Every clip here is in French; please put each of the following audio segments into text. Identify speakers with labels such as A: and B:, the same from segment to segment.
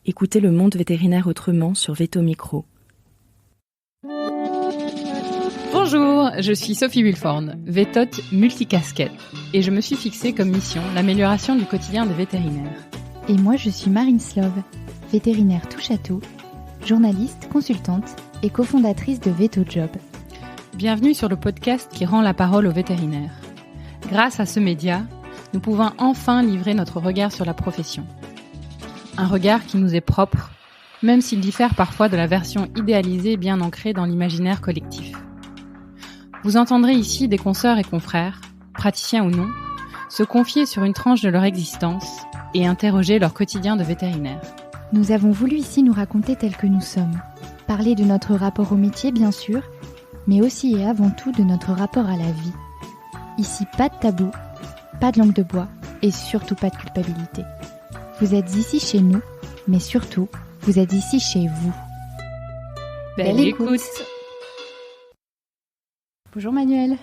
A: Écoutez le monde vétérinaire autrement sur Veto Micro.
B: Bonjour, je suis Sophie Wilforn, vétote multicasquette, et je me suis fixée comme mission l'amélioration du quotidien des vétérinaires.
C: Et moi je suis Marine Slove, vétérinaire touche-à-tout, journaliste, consultante et cofondatrice de Veto Job.
B: Bienvenue sur le podcast qui rend la parole aux vétérinaires. Grâce à ce média, nous pouvons enfin livrer notre regard sur la profession. Un regard qui nous est propre, même s'il diffère parfois de la version idéalisée bien ancrée dans l'imaginaire collectif. Vous entendrez ici des consoeurs et confrères, praticiens ou non, se confier sur une tranche de leur existence et interroger leur quotidien de vétérinaire.
C: Nous avons voulu ici nous raconter tels que nous sommes, parler de notre rapport au métier bien sûr, mais aussi et avant tout de notre rapport à la vie. Ici pas de tabou, pas de langue de bois et surtout pas de culpabilité. Vous êtes ici chez nous, mais surtout, vous êtes ici chez vous.
B: Belle écoute.
C: Bonjour Manuel.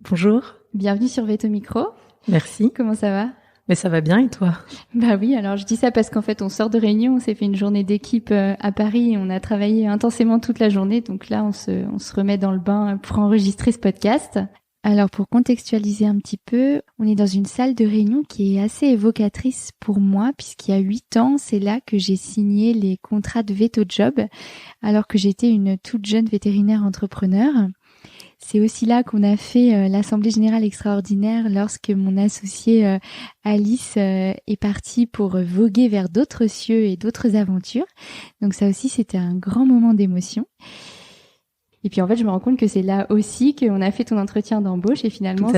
D: Bonjour.
C: Bienvenue sur Veto Micro.
D: Merci.
C: Comment ça va ?
D: Mais ça va bien et toi ?
C: Bah oui, alors je dis ça parce qu'en fait on sort de réunion, on s'est fait une journée d'équipe à Paris et on a travaillé intensément toute la journée. Donc là on se remet dans le bain pour enregistrer ce podcast. Alors pour contextualiser un petit peu, on est dans une salle de réunion qui est assez évocatrice pour moi puisqu'il y a 8 ans, c'est là que j'ai signé les contrats de Veto Job alors que j'étais une toute jeune vétérinaire entrepreneur. C'est aussi là qu'on a fait l'Assemblée Générale Extraordinaire lorsque mon associée Alice est partie pour voguer vers d'autres cieux et d'autres aventures. Donc ça aussi, c'était un grand moment d'émotion. Et puis en fait, je me rends compte que c'est là aussi qu'on a fait ton entretien d'embauche et finalement,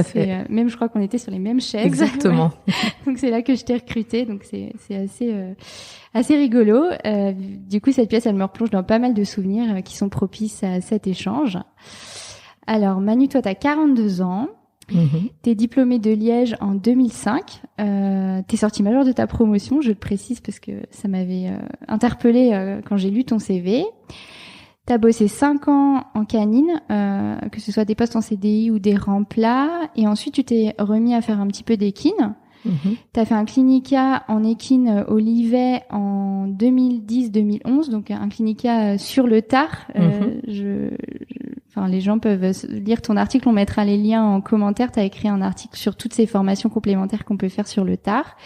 C: même je crois qu'on était sur les mêmes chaises.
D: Exactement.
C: Ouais. Donc c'est là que je t'ai recrutée. Donc c'est assez rigolo. Du coup, cette pièce, elle me replonge dans pas mal de souvenirs qui sont propices à cet échange. Alors Manu, toi, t'as 42 ans. T'es diplômée de Liège en 2005. T'es sortie majeure de ta promotion, je te précise parce que ça m'avait interpellée quand j'ai lu ton CV. T'as bossé 5 ans en canine, que ce soit des postes en CDI ou des remplats, et ensuite tu t'es remis à faire un petit peu d'équine. T'as fait un clinica en équine au Livet en 2010-2011, donc un clinica sur le tard. Enfin, les gens peuvent lire ton article, on mettra les liens en commentaire. T'as écrit un article sur toutes ces formations complémentaires qu'on peut faire sur le tard.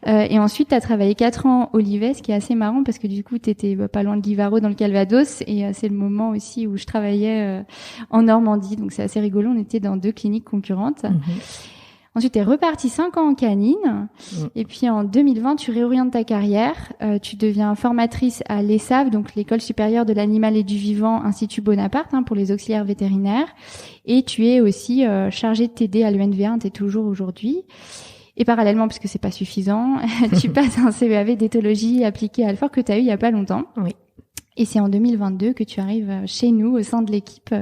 C: Et ensuite, t'as travaillé 4 ans au Livet, ce qui est assez marrant parce que du coup, t'étais pas loin de Livaro dans le Calvados, et c'est le moment aussi où je travaillais en Normandie, donc c'est assez rigolo. On était dans 2 cliniques concurrentes. Ensuite, tu es reparti 5 ans en canine. Et puis, en 2020, tu réorientes ta carrière. Tu deviens formatrice à l'ESAV, donc l'École supérieure de l'animal et du vivant, Institut Bonaparte, pour les auxiliaires vétérinaires. Et tu es aussi chargée de t'aider à l'UNV1, tu es toujours aujourd'hui. Et parallèlement, parce que c'est pas suffisant, tu passes un CEAV d'éthologie appliquée à Alfort que tu as eu il y a pas longtemps.
D: Oui.
C: Et c'est en 2022 que tu arrives chez nous, au sein de l'équipe.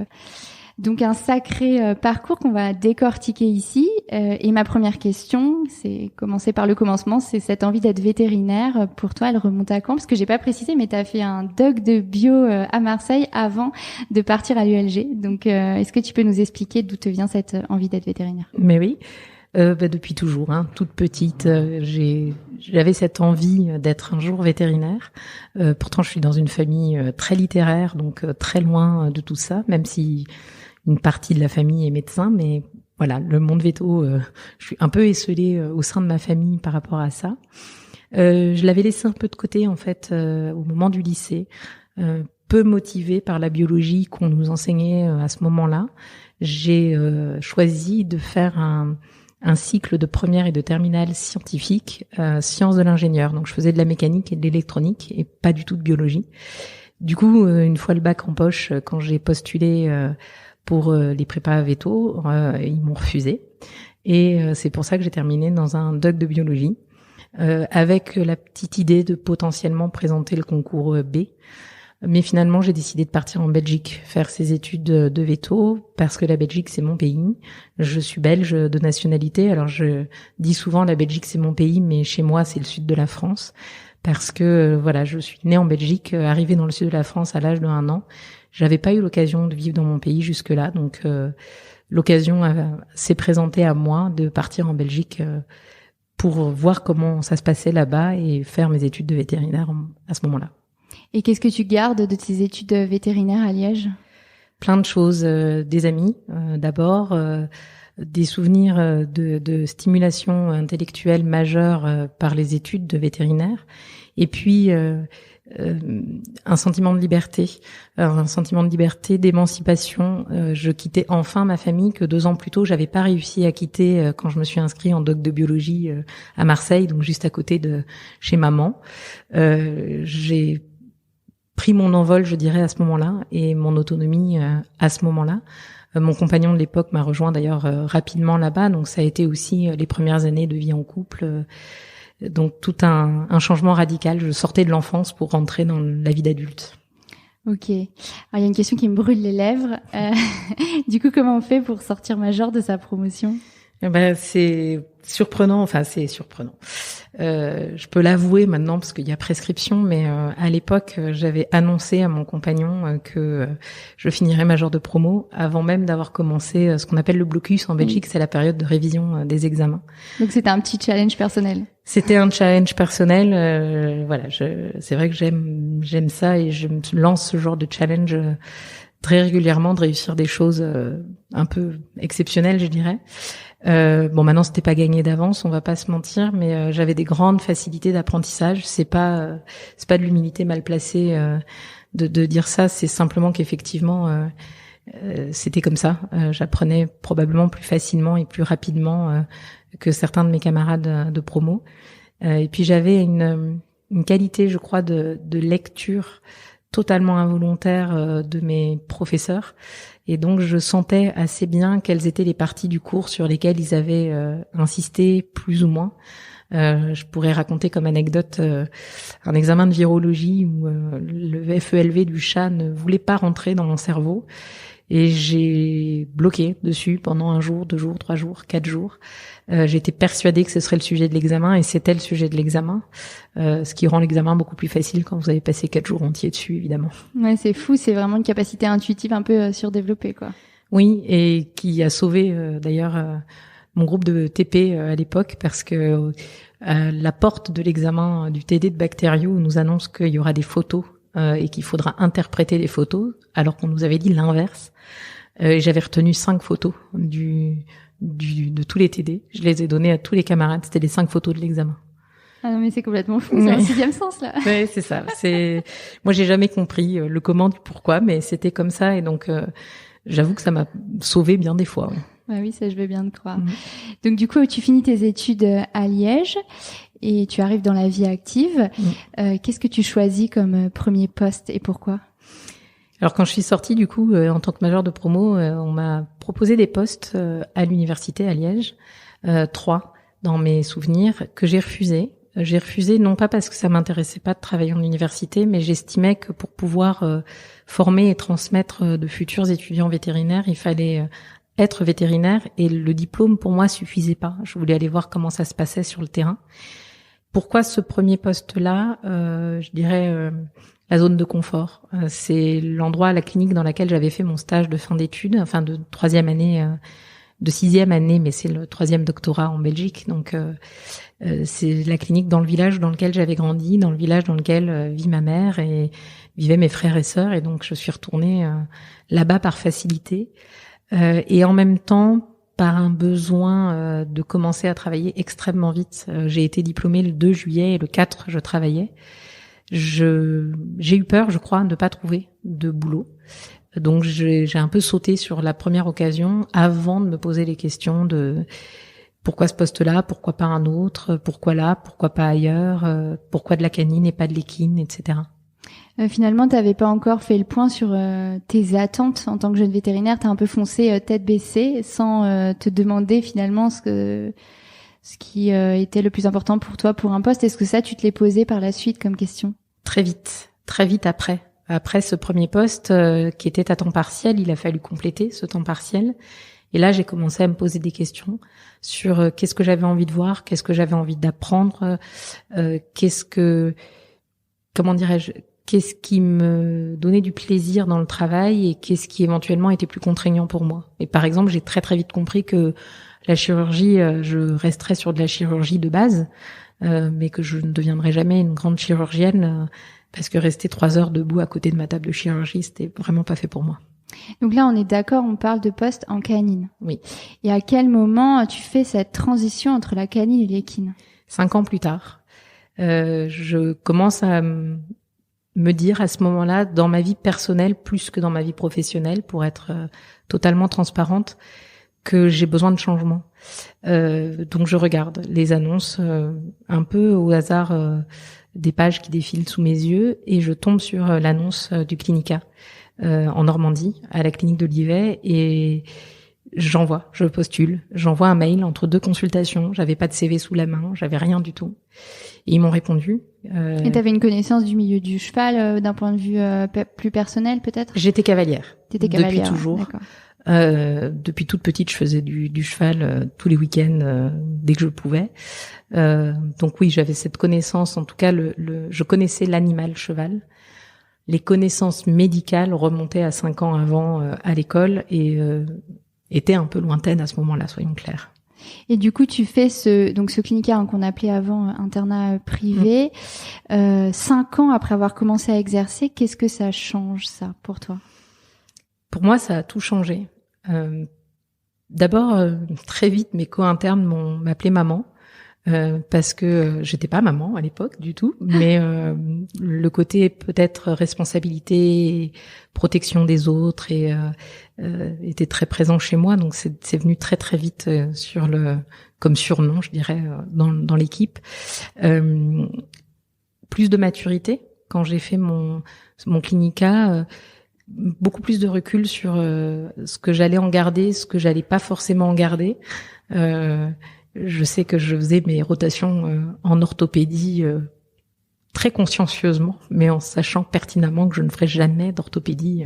C: Donc un sacré parcours qu'on va décortiquer ici. Et ma première question, c'est commencer par le commencement, c'est cette envie d'être vétérinaire. Pour toi, elle remonte à quand ? Parce que j'ai pas précisé, mais tu as fait un doc de bio à Marseille avant de partir à l'ULG. Donc est-ce que tu peux nous expliquer d'où te vient cette envie d'être vétérinaire ?
D: Mais oui, depuis toujours, toute petite, j'avais cette envie d'être un jour vétérinaire. Pourtant, je suis dans une famille très littéraire, donc très loin de tout ça, même si une partie de la famille est médecin, mais voilà, le monde véto, je suis un peu esseulée au sein de ma famille par rapport à ça. Je l'avais laissé un peu de côté en fait au moment du lycée, peu motivée par la biologie qu'on nous enseignait à ce moment-là. J'ai choisi de faire un cycle de première et de terminale scientifique, sciences de l'ingénieur. Donc je faisais de la mécanique et de l'électronique et pas du tout de biologie. Du coup, une fois le bac en poche, quand j'ai postulé pour les prépas véto, ils m'ont refusé. Et c'est pour ça que j'ai terminé dans un doc de biologie, avec la petite idée de potentiellement présenter le concours B. Mais finalement, j'ai décidé de partir en Belgique, faire ces études de véto, parce que la Belgique, c'est mon pays. Je suis belge de nationalité. Alors, je dis souvent la Belgique, c'est mon pays, mais chez moi, c'est le sud de la France. Parce que, voilà, je suis née en Belgique, arrivée dans le sud de la France à l'âge de 1 an. J'avais pas eu l'occasion de vivre dans mon pays jusque-là, donc l'occasion s'est présentée à moi de partir en Belgique pour voir comment ça se passait là-bas et faire mes études de vétérinaire à ce moment-là.
C: Et qu'est-ce que tu gardes de tes études vétérinaires à Liège?
D: Plein de choses, des amis d'abord, des souvenirs de stimulation intellectuelle majeure par les études de vétérinaire, et puis un sentiment de liberté, d'émancipation. Je quittais enfin ma famille que 2 ans plus tôt j'avais pas réussi à quitter quand je me suis inscrite en doc de biologie à Marseille, donc juste à côté de chez maman. J'ai pris mon envol, je dirais, à ce moment-là, et mon autonomie à ce moment-là. Mon compagnon de l'époque m'a rejoint d'ailleurs rapidement là-bas, donc ça a été aussi les premières années de vie en couple. Donc tout un changement radical. Je sortais de l'enfance pour rentrer dans la vie d'adulte.
C: Ok. Alors il y a une question qui me brûle les lèvres. Du coup, comment on fait pour sortir major de sa promotion?
D: C'est surprenant. Enfin, c'est surprenant. Je peux l'avouer maintenant parce qu'il y a prescription, mais à l'époque, j'avais annoncé à mon compagnon que je finirais major de promo avant même d'avoir commencé ce qu'on appelle le blocus en Belgique. C'est la période de révision des examens.
C: Donc c'était un petit challenge personnel.
D: C'était un challenge personnel. Voilà, c'est vrai que j'aime ça et je me lance ce genre de challenge très régulièrement, de réussir des choses un peu exceptionnelles, je dirais. Bon, maintenant c'était pas gagné d'avance, on va pas se mentir, mais j'avais des grandes facilités d'apprentissage. C'est pas de l'humilité mal placée de dire ça. C'est simplement qu'effectivement c'était comme ça. J'apprenais probablement plus facilement et plus rapidement que certains de mes camarades de promo. Et puis j'avais une qualité, je crois, de lecture totalement involontaire de mes professeurs. Et donc, je sentais assez bien quelles étaient les parties du cours sur lesquelles ils avaient insisté plus ou moins. Je pourrais raconter comme anecdote un examen de virologie où le FELV du chat ne voulait pas rentrer dans mon cerveau. Et j'ai bloqué dessus pendant 1 jour, 2 jours, 3 jours, 4 jours. J'étais persuadée que ce serait le sujet de l'examen et c'était le sujet de l'examen. Ce qui rend l'examen beaucoup plus facile quand vous avez passé 4 jours entiers dessus, évidemment.
C: Ouais, c'est fou, c'est vraiment une capacité intuitive un peu surdéveloppée, quoi.
D: Oui, et qui a sauvé d'ailleurs mon groupe de TP à l'époque parce que la porte de l'examen du TD de bactériaux nous annonce qu'il y aura des photos et qu'il faudra interpréter les photos, alors qu'on nous avait dit l'inverse. J'avais retenu 5 photos de tous les TD. Je les ai données à tous les camarades. C'était les 5 photos de l'examen.
C: Ah non, mais c'est complètement fou. C'est un 6e sens, là.
D: Oui, c'est ça. Moi, j'ai jamais compris le comment du pourquoi, mais c'était comme ça. Et donc, j'avoue que ça m'a sauvé bien des fois.
C: Ouais, oui, ça, je veux bien te croire. Donc, du coup, tu finis tes études à Liège et tu arrives dans la vie active. Qu'est-ce que tu choisis comme premier poste et pourquoi?
D: Alors quand je suis sortie du coup en tant que majeure de promo, on m'a proposé des postes à l'université à Liège, 3 dans mes souvenirs que j'ai refusé. J'ai refusé non pas parce que ça m'intéressait pas de travailler en université, mais j'estimais que pour pouvoir former et transmettre de futurs étudiants vétérinaires, il fallait être vétérinaire et le diplôme pour moi suffisait pas. Je voulais aller voir comment ça se passait sur le terrain. Pourquoi ce premier poste-là? Je dirais la zone de confort. C'est l'endroit, la clinique dans laquelle j'avais fait mon stage de fin d'études, enfin de 3e année, de 6e année, mais c'est le 3e doctorat en Belgique. Donc c'est la clinique dans le village dans lequel j'avais grandi, dans le village dans lequel vit ma mère et vivaient mes frères et sœurs. Et donc je suis retournée là-bas par facilité et en même temps par un besoin de commencer à travailler extrêmement vite. J'ai été diplômée le 2 juillet et le 4 je travaillais. J'ai eu peur, je crois, de ne pas trouver de boulot. Donc j'ai un peu sauté sur la première occasion avant de me poser les questions de pourquoi ce poste-là, pourquoi pas un autre, pourquoi là, pourquoi pas ailleurs, pourquoi de la canine et pas de l'équine, etc.
C: Finalement, tu n'avais pas encore fait le point sur tes attentes en tant que jeune vétérinaire. Tu as un peu foncé tête baissée sans te demander finalement ce qui était le plus important pour toi pour un poste. Est-ce que ça, tu te l'es posé par la suite comme question? Très
D: vite après. Après ce premier poste qui était à temps partiel, il a fallu compléter ce temps partiel. Et là, j'ai commencé à me poser des questions sur qu'est-ce que j'avais envie de voir, qu'est-ce que j'avais envie d'apprendre, qu'est-ce qui me donnait du plaisir dans le travail et qu'est-ce qui éventuellement était plus contraignant pour moi. Et par exemple, j'ai très vite compris que La chirurgie, je resterai sur de la chirurgie de base, mais que je ne deviendrai jamais une grande chirurgienne, parce que rester 3 heures debout à côté de ma table de chirurgie, c'était vraiment pas fait pour moi.
C: Donc là, on est d'accord, on parle de poste en canine.
D: Oui.
C: Et à quel moment tu fais cette transition entre la canine et l'équine?
D: 5 ans plus tard, je commence à me dire à ce moment-là, dans ma vie personnelle plus que dans ma vie professionnelle, pour être totalement transparente, que j'ai besoin de changement. Donc je regarde les annonces un peu au hasard des pages qui défilent sous mes yeux, et je tombe sur l'annonce du Clinica en Normandie, à la clinique d'Olivet, et je postule, j'envoie un mail entre 2 consultations, j'avais pas de CV sous la main, j'avais rien du tout. Et ils m'ont répondu.
C: Et t'avais une connaissance du milieu du cheval d'un point de vue plus personnel peut-être?
D: J'étais cavalière.
C: T'étais cavalière.
D: Depuis toujours.
C: D'accord.
D: Depuis toute petite, je faisais du cheval tous les week-ends dès que je pouvais. Donc oui, j'avais cette connaissance. En tout cas, je connaissais l'animal cheval. Les connaissances médicales remontaient à 5 ans avant à l'école et étaient un peu lointaines à ce moment-là, soyons clairs.
C: Et du coup, tu fais ce Clinica qu'on appelait avant internat privé. 5 ans après avoir commencé à exercer, qu'est-ce que ça change, ça, pour toi?
D: Pour moi, ça a tout changé. D'abord, très vite, mes co-internes m'appelaient maman, parce que j'étais pas maman à l'époque du tout, mais le côté peut-être responsabilité, protection des autres et était très présent chez moi, donc c'est venu très très vite comme surnom, je dirais, dans l'équipe. Plus de maturité quand j'ai fait mon Clinica. Beaucoup plus de recul sur ce que j'allais en garder, ce que j'allais pas forcément en garder. Je sais que je faisais mes rotations en orthopédie très consciencieusement, mais en sachant pertinemment que je ne ferais jamais d'orthopédie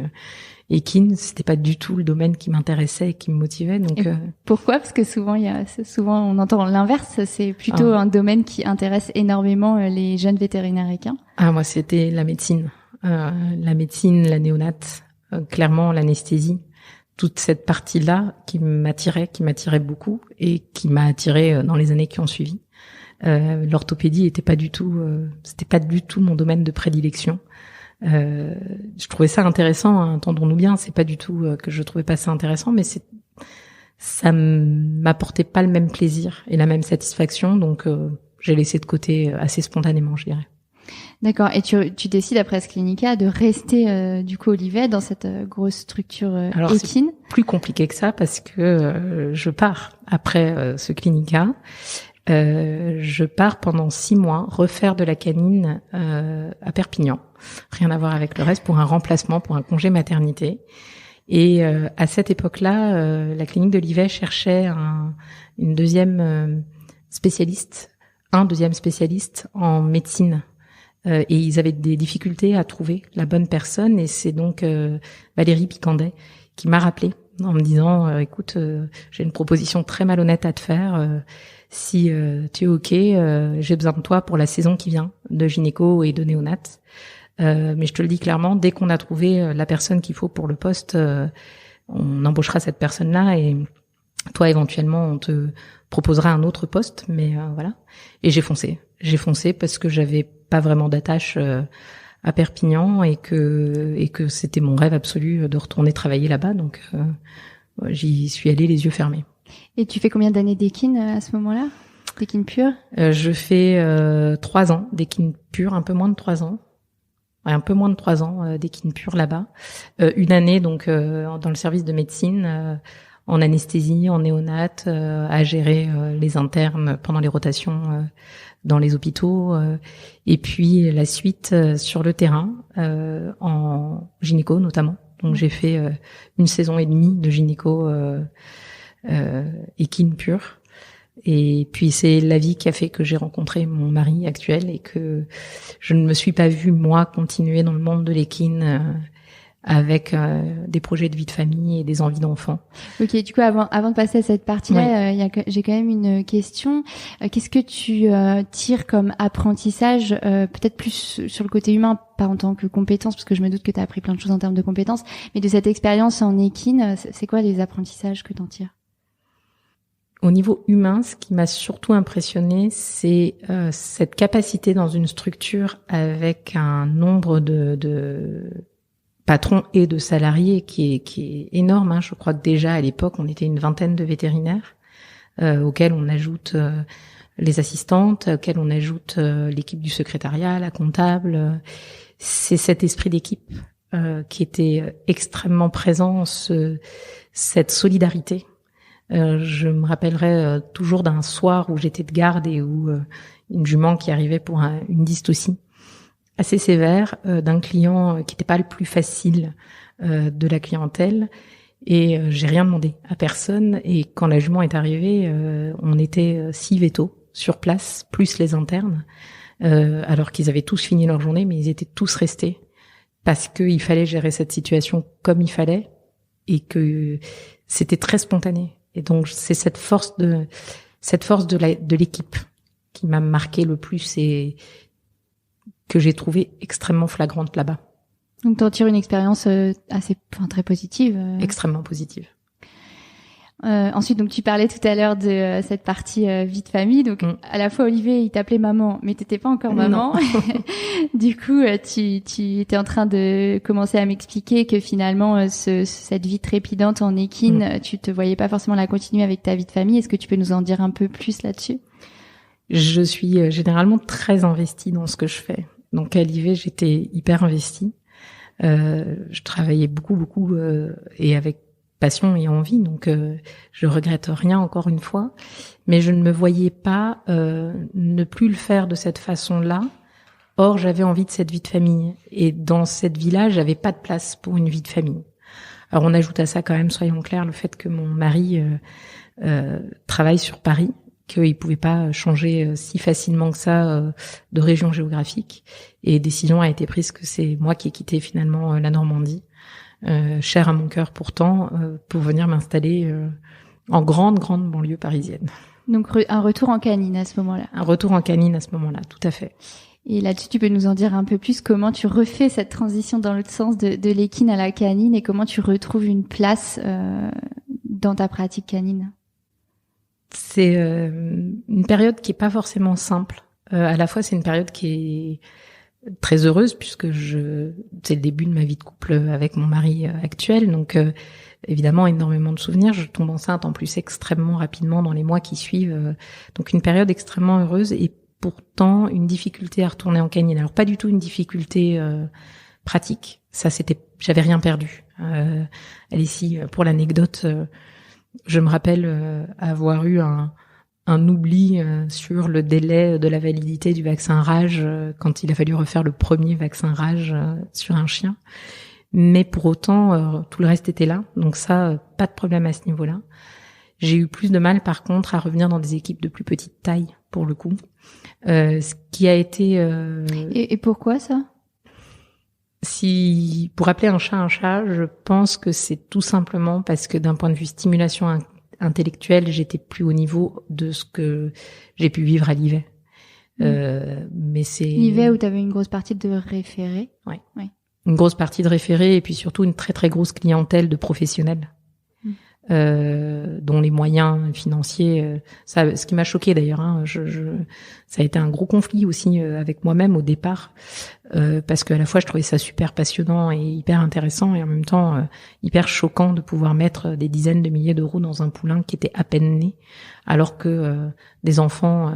D: équine. C'était pas du tout le domaine qui m'intéressait et qui me motivait. Donc
C: pourquoi? Parce que souvent on entend l'inverse. C'est plutôt un domaine qui intéresse énormément les jeunes vétérinaires équins.
D: Moi c'était la médecine. La médecine, la néonate, clairement l'anesthésie, toute cette partie-là qui m'attirait beaucoup et qui m'a attirée dans les années qui ont suivi. L'orthopédie c'était pas du tout mon domaine de prédilection. Je trouvais ça intéressant, hein, entendons-nous bien, c'est pas du tout que je trouvais pas ça intéressant, mais ça m'apportait pas le même plaisir et la même satisfaction, donc j'ai laissé de côté assez spontanément, je dirais.
C: D'accord. Et tu décides après ce Clinica de rester du coup Olivet dans cette grosse structure équine.
D: C'est plus compliqué que ça parce que je pars après ce Clinica. Je pars pendant 6 mois refaire de la canine à Perpignan. Rien à voir avec le reste, pour un remplacement, pour un congé maternité. Et à cette époque-là, la clinique d'Olivet cherchait un deuxième spécialiste en médecine. Et ils avaient des difficultés à trouver la bonne personne, et c'est donc Valérie Picandet qui m'a rappelé en me disant écoute, j'ai une proposition très malhonnête à te faire, si tu es OK, j'ai besoin de toi pour la saison qui vient de gynéco et de néonate, mais je te le dis clairement, dès qu'on a trouvé la personne qu'il faut pour le poste, on embauchera cette personne-là, et toi éventuellement on te proposera un autre poste, mais voilà. Et j'ai foncé parce que j'avais pas vraiment d'attache à Perpignan et que c'était mon rêve absolu de retourner travailler là-bas, donc j'y suis allée les yeux fermés.
C: Et tu fais combien d'années d'équine à ce moment-là, d'équine pure?
D: Je fais 3 ans d'équine pure, un peu moins de 3 ans. Ouais, un peu moins de 3 ans d'équine pure là-bas. 1 année donc dans le service de médecine, en anesthésie, en néonate, à gérer les internes pendant les rotations dans les hôpitaux, et puis la suite sur le terrain, en gynéco notamment. Donc j'ai fait 1 saison et demie de gynéco équine pure. Et puis c'est la vie qui a fait que j'ai rencontré mon mari actuel et que je ne me suis pas vue moi continuer dans le monde de l'équine avec des projets de vie de famille et des envies d'enfants.
C: Ok, du coup, avant de passer à cette partie-là,
D: oui.
C: J'ai quand même une question. Qu'est-ce que tu tires comme apprentissage, peut-être plus sur le côté humain, pas en tant que compétence, parce que je me doute que tu as appris plein de choses en termes de compétences, mais de cette expérience en équine, c'est quoi les apprentissages que tu en tires?
D: Au niveau humain, ce qui m'a surtout impressionné, c'est cette capacité dans une structure avec un nombre de patrons et de salariés qui est énorme. Hein. Je crois que déjà à l'époque, on était une vingtaine de vétérinaires, auxquels on ajoute les assistantes, auxquelles on ajoute l'équipe du secrétariat, la comptable. C'est cet esprit d'équipe qui était extrêmement présent, cette solidarité. Je me rappellerai toujours d'un soir où j'étais de garde et où une jument qui arrivait pour une dystocie assez sévère d'un client qui n'était pas le plus facile de la clientèle, et j'ai rien demandé à personne, et quand la jument est arrivée, on était 6 vétos sur place, plus les internes, alors qu'ils avaient tous fini leur journée, mais ils étaient tous restés parce qu'il fallait gérer cette situation comme il fallait, et que c'était très spontané. Et donc c'est cette force de l'équipe qui m'a marqué le plus et que j'ai trouvé extrêmement flagrante là-bas.
C: Donc t'en tires une expérience très positive.
D: Extrêmement positive.
C: Ensuite, donc tu parlais tout à l'heure de cette partie vie de famille. Donc à la fois Olivier, il t'appelait maman, mais t'étais pas encore maman. Du coup, tu étais en train de commencer à m'expliquer que finalement cette vie trépidante en équine, tu te voyais pas forcément la continuer avec ta vie de famille. Est-ce que tu peux nous en dire un peu plus là-dessus?
D: Je suis généralement très investie dans ce que je fais. Donc à l'IV, j'étais hyper investie. Je travaillais beaucoup et avec passion et envie, donc je regrette rien, encore une fois, mais je ne me voyais pas ne plus le faire de cette façon-là. Or, j'avais envie de cette vie de famille, et dans cette vie-là, j'avais pas de place pour une vie de famille. Alors on ajoute à ça quand même, soyons clairs, le fait que mon mari travaille sur Paris, qu'il pouvait pas changer si facilement que ça de région géographique, et décision a été prise que c'est moi qui ai quitté finalement la Normandie, chère à mon cœur pourtant, pour venir m'installer en grande banlieue parisienne. Donc
C: un retour en canine à ce moment-là.
D: Un retour en canine à ce moment-là, tout à fait.
C: Et là-dessus, tu peux nous en dire un peu plus, comment tu refais cette transition dans l'autre sens de l'équine à la canine, et comment tu retrouves une place dans ta pratique canine?
D: C'est une période qui est pas forcément simple. À la fois, c'est une période qui est très heureuse, puisque c'est le début de ma vie de couple avec mon mari actuel, donc évidemment énormément de souvenirs. Je tombe enceinte en plus extrêmement rapidement dans les mois qui suivent, donc une période extrêmement heureuse, et pourtant une difficulté à retourner en canine. Alors pas du tout une difficulté pratique, ça j'avais rien perdu. Ici, pour l'anecdote, je me rappelle avoir eu un oubli sur le délai de la validité du vaccin rage quand il a fallu refaire le premier vaccin rage sur un chien. Mais pour autant, tout le reste était là. Donc ça, pas de problème à ce niveau-là. J'ai eu plus de mal, par contre, à revenir dans des équipes de plus petite taille, pour le coup. Ce qui a été...
C: Et pourquoi ça ?
D: Pour appeler un chat, je pense que c'est tout simplement parce que d'un point de vue stimulation intellectuelle, j'étais plus au niveau de ce que j'ai pu vivre à l'IVET. Mais c'est...
C: L'IVET où tu avais une grosse partie de référés.
D: Ouais. Une grosse partie de référés, et puis surtout une très très grosse clientèle de professionnels. Dont les moyens financiers, ce qui m'a choqué d'ailleurs, hein, ça a été un gros conflit aussi avec moi-même au départ, parce qu'à la fois je trouvais ça super passionnant et hyper intéressant, et en même temps hyper choquant de pouvoir mettre des dizaines de milliers d'euros dans un poulain qui était à peine né, alors que des enfants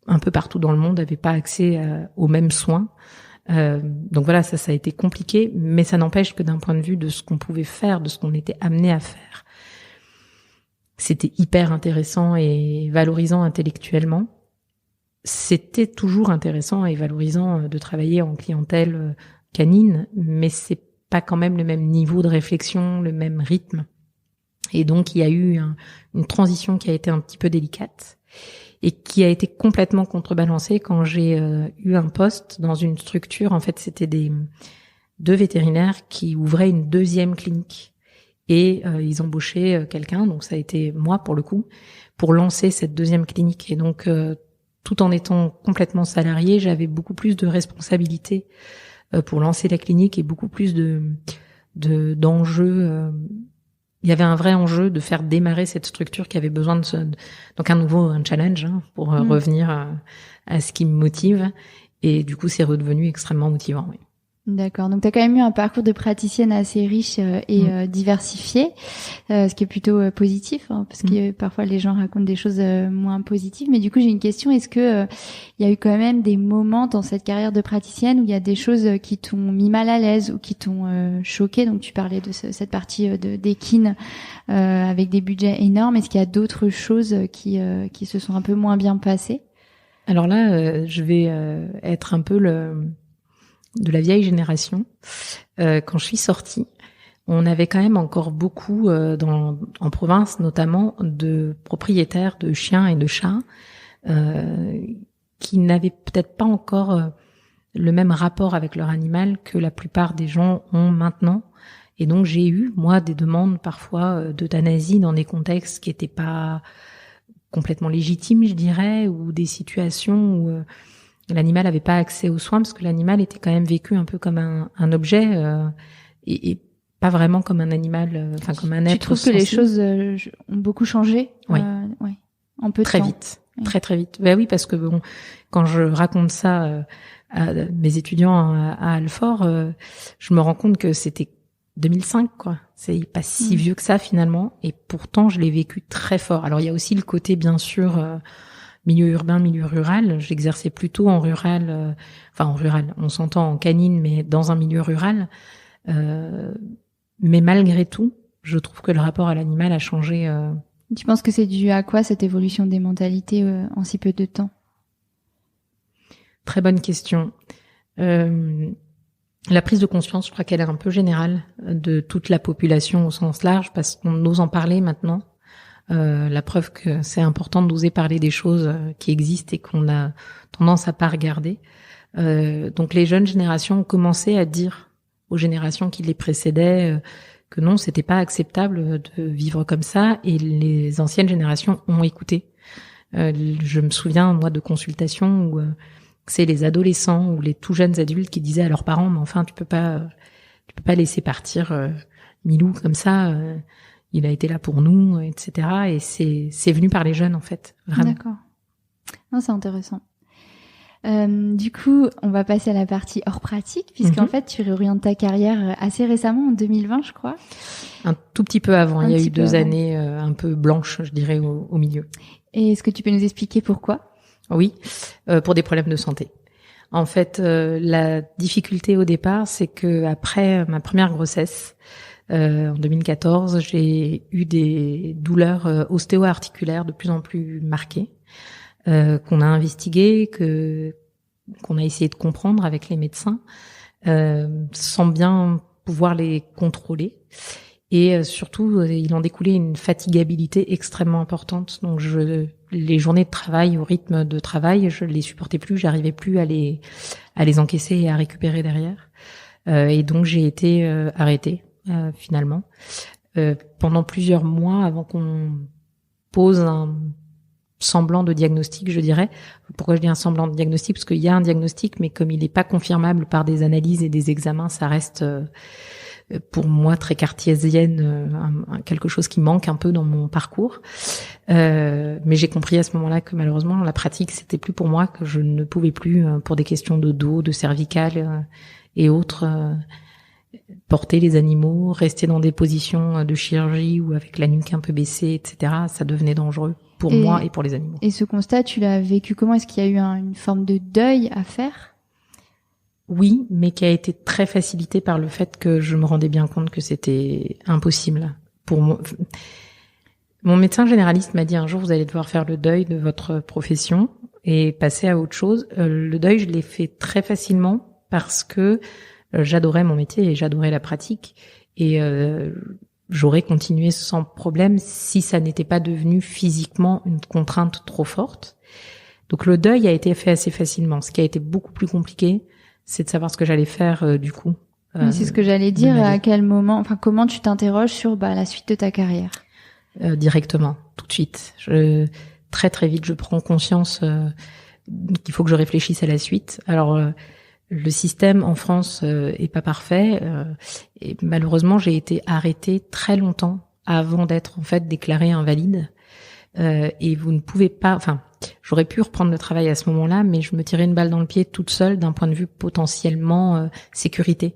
D: un peu partout dans le monde n'avaient pas accès aux mêmes soins. Donc voilà, ça a été compliqué, mais ça n'empêche que d'un point de vue de ce qu'on pouvait faire, de ce qu'on était amené à faire, c'était hyper intéressant et valorisant intellectuellement. C'était toujours intéressant et valorisant de travailler en clientèle canine, mais c'est pas quand même le même niveau de réflexion, le même rythme. Et donc il y a eu une transition qui a été un petit peu délicate, et qui a été complètement contrebalancée quand j'ai eu un poste dans une structure. En fait, c'était deux vétérinaires qui ouvraient une deuxième clinique, et ils embauchaient quelqu'un, donc ça a été moi pour le coup, pour lancer cette deuxième clinique. Et donc tout en étant complètement salarié, j'avais beaucoup plus de responsabilités pour lancer la clinique, et beaucoup plus d'enjeux il y avait un vrai enjeu de faire démarrer cette structure qui avait besoin donc un challenge pour revenir à ce qui me motive. Et du coup, c'est redevenu extrêmement motivant. Oui.
C: D'accord. Donc, tu as quand même eu un parcours de praticienne assez riche et diversifié, ce qui est plutôt positif, hein, parce que parfois les gens racontent des choses moins positives. Mais du coup, j'ai une question. Est-ce que il y a eu quand même des moments dans cette carrière de praticienne où il y a des choses qui t'ont mis mal à l'aise ou qui t'ont choqué? Donc, tu parlais de cette partie d'équine avec des budgets énormes. Est-ce qu'il y a d'autres choses qui se sont un peu moins bien passées?
D: Alors là, je vais être un peu de la vieille génération. Quand je suis sortie, on avait quand même encore beaucoup, en province notamment, de propriétaires de chiens et de chats qui n'avaient peut-être pas encore le même rapport avec leur animal que la plupart des gens ont maintenant. Et donc j'ai eu, moi, des demandes parfois d'euthanasie dans des contextes qui n'étaient pas complètement légitimes, je dirais, ou des situations où l'animal n'avait pas accès aux soins, parce que l'animal était quand même vécu un peu comme un objet et pas vraiment comme un animal, comme un être.
C: Tu trouves que les choses ont beaucoup changé?
D: Oui.
C: Ouais. En peu de
D: très
C: temps.
D: Vite, oui. Très vite. Ben oui, parce que bon, quand je raconte ça à mes étudiants à Alfort, je me rends compte que c'était 2005, quoi. C'est pas si vieux que ça finalement, et pourtant je l'ai vécu très fort. Alors il y a aussi le côté, bien sûr, milieu urbain, milieu rural. J'exerçais plutôt en rural, en rural, on s'entend en canine, mais dans un milieu rural. Mais malgré tout, je trouve que le rapport à l'animal a changé.
C: Tu penses que c'est dû à quoi, cette évolution des mentalités en si peu de temps?
D: Très bonne question. La prise de conscience, je crois qu'elle est un peu générale de toute la population au sens large, parce qu'on ose en parler maintenant. La preuve que c'est important d'oser parler des choses qui existent et qu'on a tendance à pas regarder. Donc les jeunes générations ont commencé à dire aux générations qui les précédaient que non, c'était pas acceptable de vivre comme ça, et les anciennes générations ont écouté. Je me souviens, moi, de consultations où c'est les adolescents ou les tout jeunes adultes qui disaient à leurs parents, mais enfin, tu peux pas laisser partir Milou comme ça. Il a été là pour nous, etc. Et c'est venu par les jeunes, en fait, vraiment.
C: D'accord. Non, c'est intéressant. Du coup, on va passer à la partie hors pratique, puisqu'en fait, tu réorientes ta carrière assez récemment, en 2020, je crois.
D: Un tout petit peu avant. Il y a eu 2 années un peu blanches, je dirais, au milieu.
C: Et est-ce que tu peux nous expliquer pourquoi?
D: Oui, pour des problèmes de santé. En fait, la difficulté au départ, c'est que après ma première grossesse, en 2014, j'ai eu des douleurs ostéo-articulaires de plus en plus marquées, qu'on a investiguées, qu'on a essayé de comprendre avec les médecins, sans bien pouvoir les contrôler. Et surtout, il en découlait une fatigabilité extrêmement importante. Donc, les journées de travail, au rythme de travail, je les supportais plus, j'arrivais plus à les encaisser et à récupérer derrière. Et donc, j'ai été arrêtée finalement pendant plusieurs mois avant qu'on pose un semblant de diagnostic, je dirais. Pourquoi je dis un semblant de diagnostic? Parce qu'il y a un diagnostic, mais comme il n'est pas confirmable par des analyses et des examens, ça reste pour moi très cartésienne, quelque chose qui manque un peu dans mon parcours. Mais j'ai compris à ce moment-là que malheureusement la pratique c'était plus pour moi, que je ne pouvais plus, pour des questions de dos, de cervicales et autres, porter les animaux, rester dans des positions de chirurgie ou avec la nuque un peu baissée, etc. Ça devenait dangereux pour moi et pour les animaux.
C: Et ce constat, tu l'as vécu comment? Est-ce qu'il y a eu une forme de deuil à faire?
D: Oui, mais qui a été très facilité par le fait que je me rendais bien compte que c'était impossible pour moi. Mon médecin généraliste m'a dit un jour, vous allez devoir faire le deuil de votre profession et passer à autre chose. Le deuil, je l'ai fait très facilement parce que j'adorais mon métier et j'adorais la pratique. Et j'aurais continué sans problème si ça n'était pas devenu physiquement une contrainte trop forte. Donc le deuil a été fait assez facilement. Ce qui a été beaucoup plus compliqué, c'est de savoir ce que j'allais faire du coup.
C: C'est ce que j'allais dire. À quel moment, comment tu t'interroges sur la suite de ta carrière?
D: Directement, tout de suite. Très très vite, je prends conscience qu'il faut que je réfléchisse à la suite. Alors le système en France est pas parfait et malheureusement j'ai été arrêtée très longtemps avant d'être en fait déclaré invalide. Et vous ne pouvez pas, enfin, j'aurais pu reprendre le travail à ce moment-là, mais je me tirais une balle dans le pied toute seule d'un point de vue potentiellement sécurité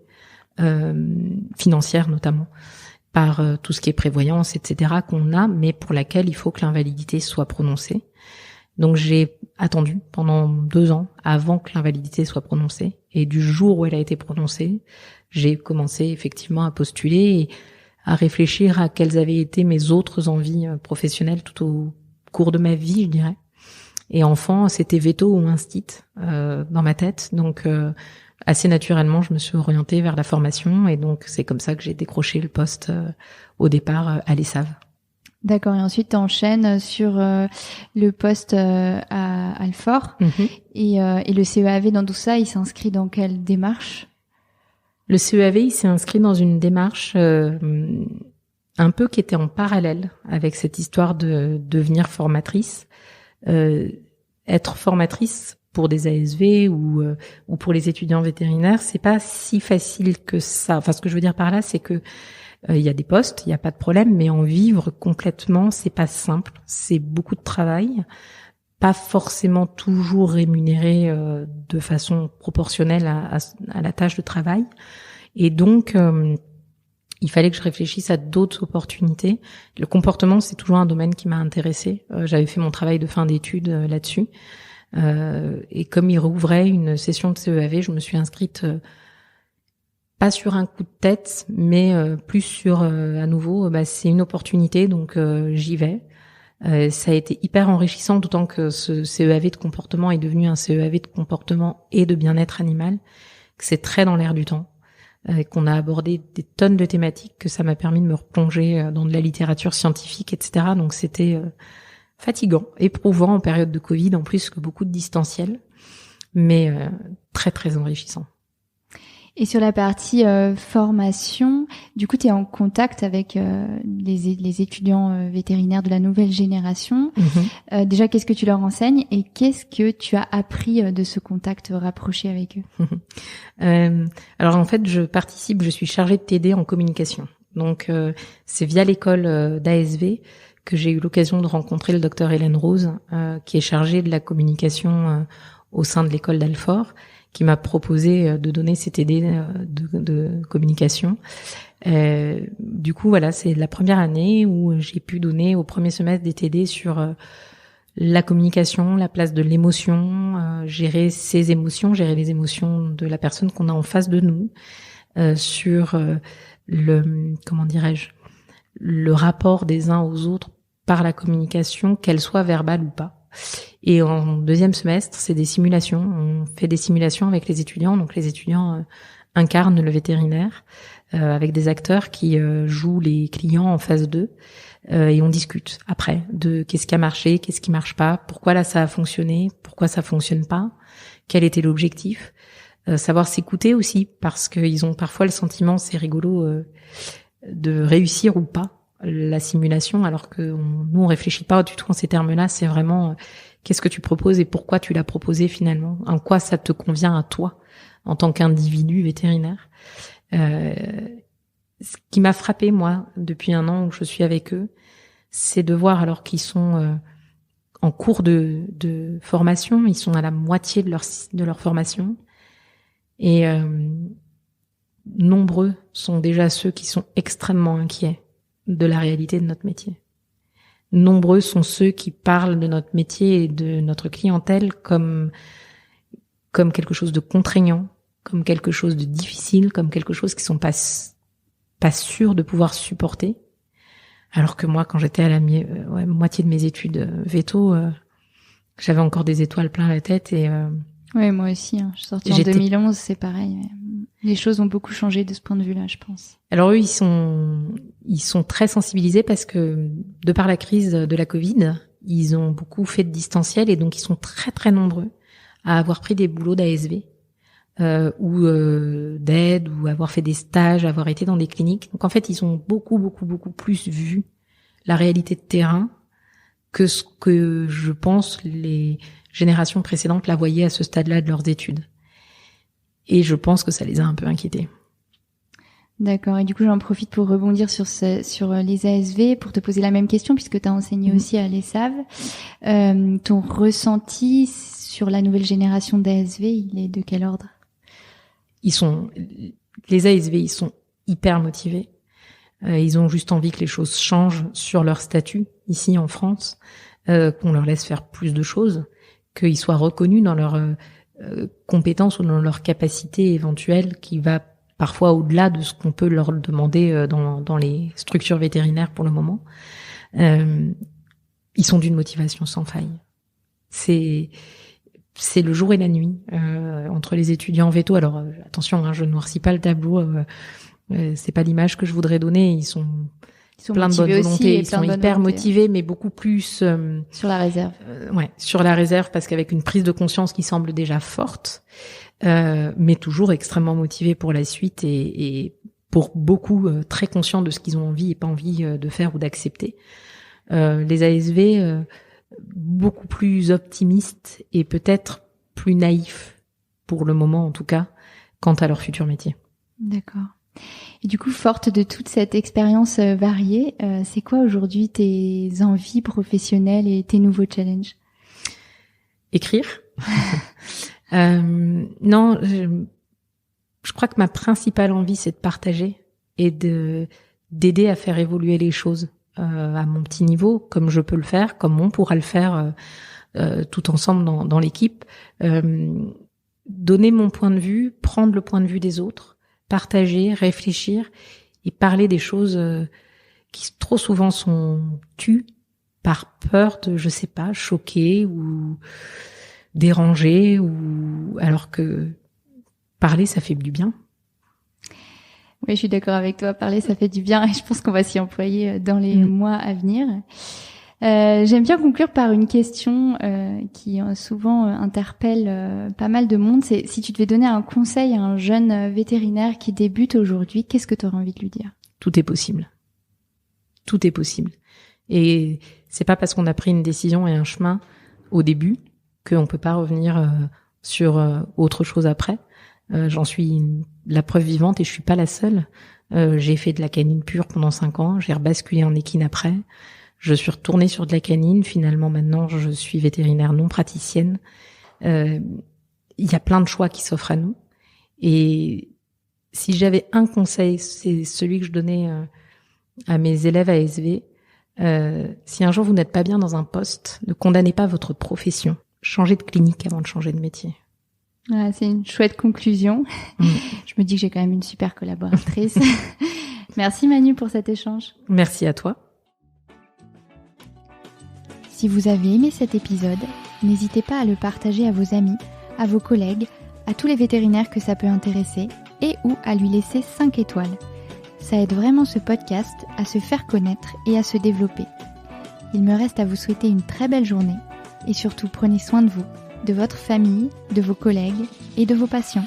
D: financière notamment, par tout ce qui est prévoyance, etc. qu'on a, mais pour laquelle il faut que l'invalidité soit prononcée. Donc j'ai attendu pendant 2 ans avant que l'invalidité soit prononcée, et du jour où elle a été prononcée, j'ai commencé effectivement à postuler et à réfléchir à quelles avaient été mes autres envies professionnelles tout au cours de ma vie, je dirais. Et enfant, c'était veto ou instit dans ma tête. Donc, assez naturellement, je me suis orientée vers la formation. Et donc, c'est comme ça que j'ai décroché le poste au départ à l'ESSAV.
C: D'accord. Et ensuite, tu enchaînes sur le poste à Alfort. Et le CEAV dans tout ça, il s'inscrit dans quelle démarche ?
D: Le CEAV, il s'est inscrit dans une démarche un peu qui était en parallèle avec cette histoire de devenir formatrice. Être formatrice pour des ASV ou pour les étudiants vétérinaires, c'est pas si facile que ça. Enfin, ce que je veux dire par là, c'est que il y a des postes, il y a pas de problème, mais en vivre complètement, c'est pas simple. C'est beaucoup de travail, pas forcément toujours rémunéré de façon proportionnelle à la tâche de travail. Et donc, il fallait que je réfléchisse à d'autres opportunités. Le comportement, c'est toujours un domaine qui m'a intéressée. J'avais fait mon travail de fin d'études là-dessus. Et comme il rouvrait une session de CEAV, je me suis inscrite pas sur un coup de tête, mais plus sur, à nouveau, c'est une opportunité, donc j'y vais. Ça a été hyper enrichissant, d'autant que ce CEAV de comportement est devenu un CEAV de comportement et de bien-être animal, que c'est très dans l'air du temps. Qu'on a abordé des tonnes de thématiques, que ça m'a permis de me replonger dans de la littérature scientifique, etc. Donc c'était fatigant, éprouvant en période de Covid, en plus que beaucoup de distanciel, mais très très enrichissant.
C: Et sur la partie formation, du coup, tu es en contact avec les étudiants vétérinaires de la nouvelle génération. Déjà, qu'est-ce que tu leur enseignes et qu'est-ce que tu as appris de ce contact rapproché avec eux ?
D: Alors en fait, je suis chargée de TD en communication. Donc c'est via l'école d'ASV que j'ai eu l'occasion de rencontrer le docteur Hélène Rose, qui est chargée de la communication au sein de l'école d'Alfort, qui m'a proposé de donner ces TD de communication. Du coup, voilà, c'est la première année où j'ai pu donner au premier semestre des TD sur la communication, la place de l'émotion, gérer ses émotions, gérer les émotions de la personne qu'on a en face de nous, sur le rapport des uns aux autres par la communication, qu'elle soit verbale ou pas. Et en deuxième semestre, c'est des simulations. On fait des simulations avec les étudiants. Donc les étudiants incarnent le vétérinaire avec des acteurs qui jouent les clients en face d'eux. Et on discute après de qu'est-ce qui a marché, qu'est-ce qui marche pas, pourquoi là ça a fonctionné, pourquoi ça fonctionne pas, quel était l'objectif. Savoir s'écouter aussi, parce qu'ils ont parfois le sentiment, c'est rigolo, de réussir ou pas la simulation, alors que nous on réfléchit pas du tout en ces termes-là. C'est vraiment qu'est-ce que tu proposes et pourquoi tu l'as proposé finalement, en quoi ça te convient à toi en tant qu'individu vétérinaire. Ce qui m'a frappé moi depuis 1 an où je suis avec eux, c'est de voir, alors qu'ils sont en cours de formation, ils sont à la moitié de leur formation, et nombreux sont déjà ceux qui sont extrêmement inquiets de la réalité de notre métier. Nombreux sont ceux qui parlent de notre métier et de notre clientèle comme quelque chose de contraignant, comme quelque chose de difficile, comme quelque chose qui sont pas sûrs de pouvoir supporter. Alors que moi, quand j'étais à la moitié de mes études véto, j'avais encore des étoiles plein la tête et
C: oui, moi aussi. Je suis sortie en 2011, c'est pareil. Les choses ont beaucoup changé de ce point de vue-là, je pense.
D: Alors eux, ils sont très sensibilisés parce que, de par la crise de la Covid, ils ont beaucoup fait de distanciel et donc ils sont très très nombreux à avoir pris des boulots d'ASV ou d'aide, ou avoir fait des stages, avoir été dans des cliniques. Donc en fait, ils ont beaucoup plus vu la réalité de terrain que ce que je pense les générations précédentes la voyaient à ce stade-là de leurs études. Et je pense que ça les a un peu inquiétés.
C: D'accord. Et du coup, j'en profite pour rebondir sur les ASV, pour te poser la même question, puisque tu as enseigné aussi à l'ESAV. Ton ressenti sur la nouvelle génération d'ASV, il est de quel ordre?
D: Les ASV, ils sont hyper motivés. Ils ont juste envie que les choses changent sur leur statut, ici en France, qu'on leur laisse faire plus de choses, qu'ils soient reconnus dans leurs compétences ou dans leur capacité éventuelle qui va parfois au-delà de ce qu'on peut leur demander dans les structures vétérinaires pour le moment. Ils sont d'une motivation sans faille. C'est le jour et la nuit entre les étudiants en véto. Alors attention, je ne noircis pas le tableau. C'est pas l'image que je voudrais donner. Ils sont plein de bonne volonté. Ils sont hyper motivés, mais beaucoup plus
C: sur la réserve.
D: Sur la réserve, parce qu'avec une prise de conscience qui semble déjà forte, mais toujours extrêmement motivés pour la suite et pour beaucoup très conscients de ce qu'ils ont envie et pas envie de faire ou d'accepter. Les ASV beaucoup plus optimistes et peut-être plus naïfs pour le moment en tout cas quant à leur futur métier.
C: D'accord. Et du coup, forte de toute cette expérience variée, c'est quoi aujourd'hui tes envies professionnelles et tes nouveaux challenges?
D: Écrire. Non, je crois que ma principale envie, c'est de partager et d'aider à faire évoluer les choses à mon petit niveau, comme je peux le faire, comme on pourra le faire tout ensemble dans l'équipe. Donner mon point de vue, prendre le point de vue des autres, partager, réfléchir et parler des choses qui trop souvent sont tues par peur de, je sais pas, choquer ou déranger, ou alors que parler, ça fait du bien.
C: Oui, je suis d'accord avec toi. Parler, ça fait du bien et je pense qu'on va s'y employer dans les mois à venir. J'aime bien conclure par une question qui souvent interpelle pas mal de monde. C'est si tu devais donner un conseil à un jeune vétérinaire qui débute aujourd'hui, qu'est-ce que tu aurais envie de lui dire?
D: Tout est possible. Tout est possible. Et c'est pas parce qu'on a pris une décision et un chemin au début qu'on peut pas revenir sur autre chose après. J'en suis la preuve vivante et je suis pas la seule. J'ai fait de la canine pure pendant 5 ans, j'ai rebasculé en équine après. Je suis retournée sur de la canine. Finalement, maintenant, je suis vétérinaire non praticienne. Il y a plein de choix qui s'offrent à nous. Et si j'avais un conseil, c'est celui que je donnais à mes élèves ASV. Si un jour vous n'êtes pas bien dans un poste, ne condamnez pas votre profession. Changez de clinique avant de changer de métier.
C: Voilà, c'est une chouette conclusion. Je me dis que j'ai quand même une super collaboratrice. Merci Manu pour cet échange.
D: Merci à toi.
C: Si vous avez aimé cet épisode, n'hésitez pas à le partager à vos amis, à vos collègues, à tous les vétérinaires que ça peut intéresser et ou à lui laisser 5 étoiles. Ça aide vraiment ce podcast à se faire connaître et à se développer. Il me reste à vous souhaiter une très belle journée et surtout prenez soin de vous, de votre famille, de vos collègues et de vos patients.